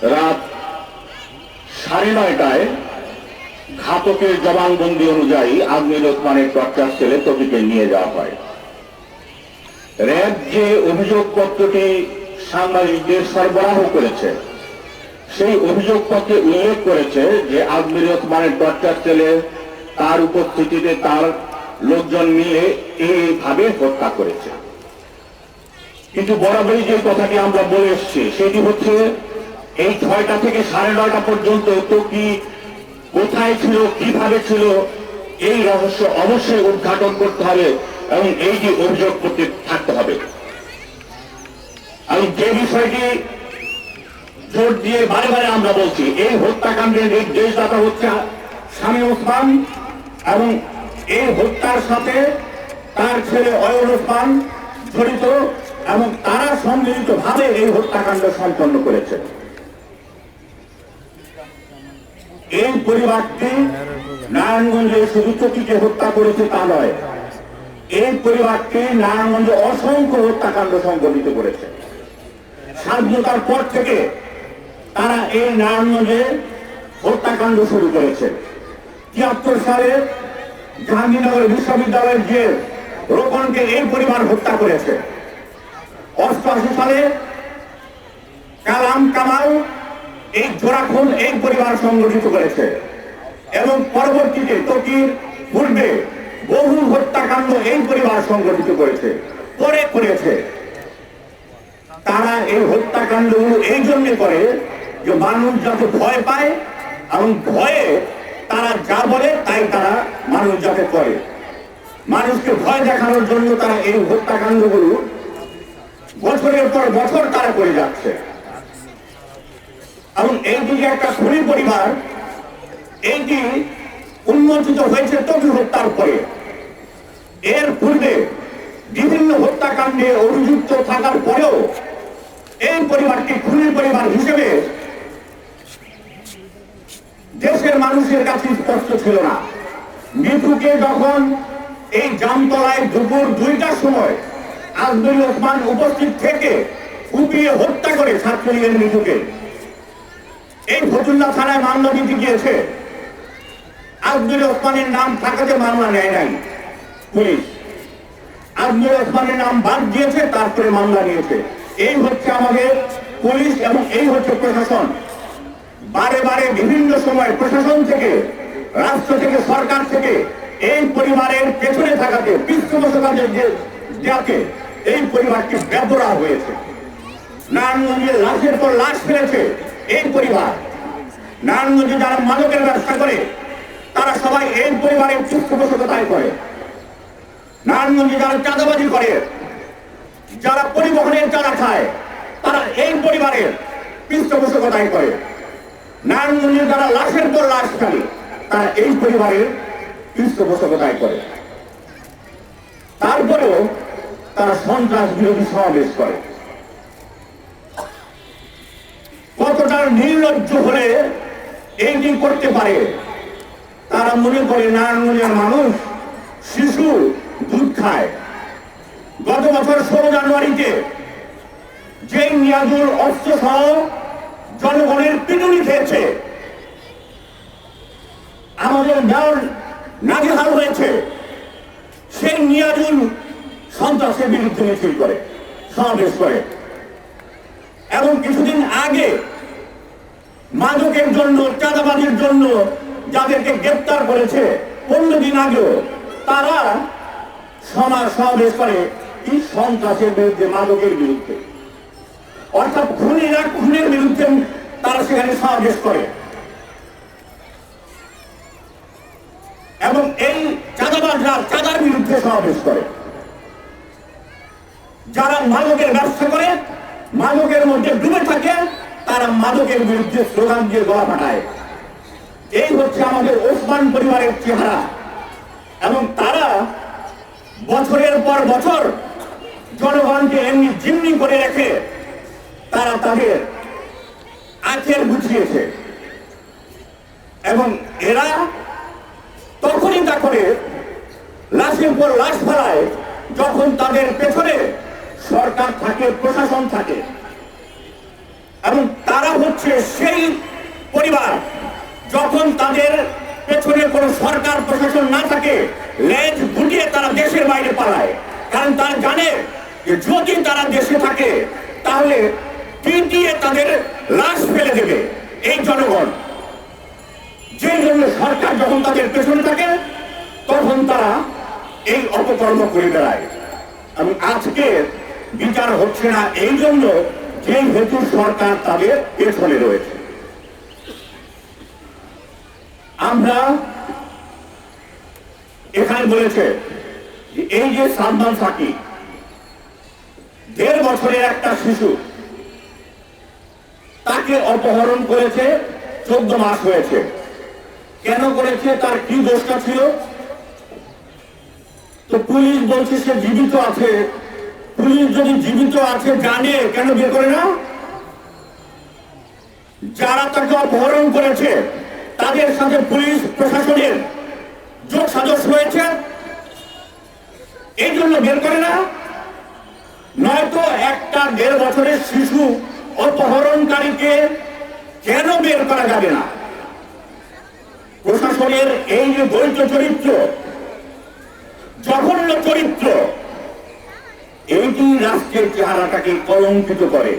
রাত 9:30টায় ঘাতকের জবানবন্দি অনুযায়ী আজমির ওসমানের টর্চার সেলে তৌফিককে নিয়ে যাওয়া হয়। র্যাব যে অভিযোগপত্রটি সাংবাদিকদের সরবরাহ করেছে সেই অভিযোগপত্রে উল্লেখ করেছে যে আজমির ওসমানের টর্চার সেলে তার উপস্থিতিতে তার লোকজন মিলে এইভাবে হত্যা করেছে। কিন্তু বরাবরই যে কথাটি আমরা বলে এসেছি সেটি হচ্ছে এই 6টা থেকে 9:30 পর্যন্ত তো কি কোথায় ছিল, কিভাবে ছিল, এই রহস্য অবশ্যই উদ্ঘাটন করতে হবে এবং এই যে অভিযোগপত্রে থাকতে হবে। আমি যে বিষয়টি জোর দিয়ে বারে বারে আমরা বলছি, এই হত্যাকাণ্ডের নির্দেশদাতা হচ্ছে শামীম ওসমান এবং এই হত্যার সাথে তার ছেলে অয়ন ওসমান জড়িত এবং তারা সম্মিলিতভাবে এই হত্যাকাণ্ড সম্পন্ন করেছে। এই পরিবারটি নারায়ণগঞ্জে শুধু চকিকে হত্যা করেছে তা নয়, এই পরিবারটি নারায়ণগঞ্জে অসংখ্য হত্যাকাণ্ড সংঘটিত করেছে। স্বাধীনতার পর থেকে তারা এই নারায়ণগঞ্জে হত্যাকাণ্ড শুরু করেছে। 73 সালে জাহাঙ্গীরনগর বিশ্ববিদ্যালয়ের যে রোকনকে এই পরিবার হত্যা করেছে। 88 সালে কালাম কামাল এই জোড়াখুন এই পরিবার সংগঠিত করেছে এবং পরবর্তীতে তকির পূর্বে বহু হত্যাকাণ্ড এই পরিবার সংগঠিত করেছে করেছে। তারা এই হত্যাকাণ্ডগুলো এই জন্য করে যে মানুষ যাতে ভয় পায় এবং ভয়ে তারা যা বলে তাই তারা মানুষ যাতে করে, মানুষকে ভয় দেখানোর জন্য তারা এই হত্যাকাণ্ডগুলো বছরের পর বছর তারা করে যাচ্ছে। এবং এইদিকে একটা খুনি পরিবার এইটি উন্মোচিত হয়েছে তকি হত্যার পরে। এর পূর্বে বিভিন্ন হত্যাকাণ্ডে অভিযুক্ত থাকার পরেও এই পরিবারটি খুনি পরিবার হিসেবে দেশের মানুষের কাছে স্পষ্ট ছিল না। মিঠুকে যখন এই জামতলায় দুপুর 2টার সময় আজমির ওসমান উপস্থিত থেকে কুপিয়ে হত্যা করে ছাত্রলীগের মিঠুকে, এই ফতুল্লা থানায় মামলা দিতে গিয়েছে। আজমির ওসমানের নাম থাকাতে মামলা নেয় নাই পুলিশ, আজমির ওসমানের নাম বাদ দিয়েছে, তারপরে মামলা নিয়েছে। এই হচ্ছে আমাদের পুলিশ এবং এই হচ্ছে প্রশাসন। বারে বারে বিভিন্ন সময় প্রশাসন থেকে, রাষ্ট্র থেকে, সরকার থেকে এই পরিবারের পেছনে থাকাতে পৃষ্ঠপোষকতার যাকে এই পরিবারটি ব্যবহার হয়েছে। নারায়ণগঞ্জে লাশের পর লাশ ফেলেছে এই পরিবার। নারায়ণগঞ্জে যারা মাদকের ব্যবসা করে তারা সবাই এই পরিবারের পৃষ্ঠপোষকতায় করে। নারায়ণগঞ্জে যারা চাঁদাবাজি করে, যারা পরিবহনের চাঁদা খায়, তারা এই পরিবারের পৃষ্ঠপোষকতায় করে। নারায়ণগঞ্জে যারা লাশের পর লাশ ফেলে তারা এই পরিবারের পৃষ্ঠপোষকতায় করে। তারপরেও তারা সন্ত্রাস বিরোধী সমাবেশ করে। কতটা নির্লজ্জ হলে এইটি করতে পারে? তারা মনে করে নারায়ণগঞ্জের মানুষ, শিশু দুধ খায়। গত বছর 16 জানুয়ারিতে যে নিয়াজুল অস্ত্র সহ জনগণের পিটুনি খেয়েছে, আমাদের মেয়র নাজেহাল হয়েছে, সেই নিয়াজুল সন্ত্রাসের বিরুদ্ধে মিছিল করে, সমাবেশ করে। এবং কিছুদিন আগে মাদকের জন্য, চাঁদাবাজির জন্য যাদেরকে গ্রেপ্তার করেছে 15 দিন আগেও তারা সমাবেশ করে এই সন্ত্রাসের বিরুদ্ধে, মাদকের বিরুদ্ধে। অর্থাৎ খুনিরা খুনের বিরুদ্ধে তারা সেখানে সমাবেশ করে এবং এই চাঁদাবাজরা চাঁদার বিরুদ্ধে সমাবেশ করে। যারা মাদকের ব্যবসা করে, মাদকের মধ্যে ডুবে থাকে, তারা মাদকের বিরুদ্ধে স্লোগান দিয়ে গলা ফাটায়। এই হচ্ছে আমাদের ওসমান পরিবারের চেহারা। এবং তারা বছরের পর বছর জনগণকে এমনি জিম্মি করে রেখে তারা তাদের আখের গুছিয়েছে। এবং এরা তখনই তা করে লাশের পর লাশ ফেলায় যখন তাদের পেছনে সরকার থাকে, প্রশাসন থাকে। এবং তারা হচ্ছে সেই পরিবার যখন তাদের পেছনে কোনো সরকার প্রশাসন না থাকে, লেজ গুটিয়ে তারা দেশের বাইরে পালায়। কারণ তারা জানে যে যদি তারা দেশে থাকে তাহলে পিটিয়ে তাদের লাশ ফেলে দেবে এই জনগণ। যে জন্য সরকার যখন তাদের পেছনে থাকে তখন তারা এই অপকর্ম করে বেড়ায়। আমি আজকে বিচার হচ্ছে না এই জন্য যে হেতু সরকার তাদের পেছনে রয়েছে। আমরা এখানে বলেছে যে এই যে সালমান সাকিব 1.5 বছরের একটা শিশু, তাকে অপহরণ করেছে, 14 মাস হয়েছে। কেন করেছে? তার কি দোষটা ছিল? তো পুলিশ বলছে সে জীবিত আছে। পুলিশ যদি জীবিত আছে জানে কেন বের করে না? যারা তাকে অপহরণ করেছে তাদের সাথে পুলিশ প্রশাসনের যোগ সাজশ হয়েছে, এই জন্য বের করে না। নয়তো একটা 1.5 বছরের শিশু অপহরণকারীকে কেন বের করা যাবে না? প্রশাসনের এই যে দ্বৈত চরিত্র, জঘন্য চরিত্র, এইটি রাষ্ট্রের চেহারাটাকে কলঙ্কিত করে।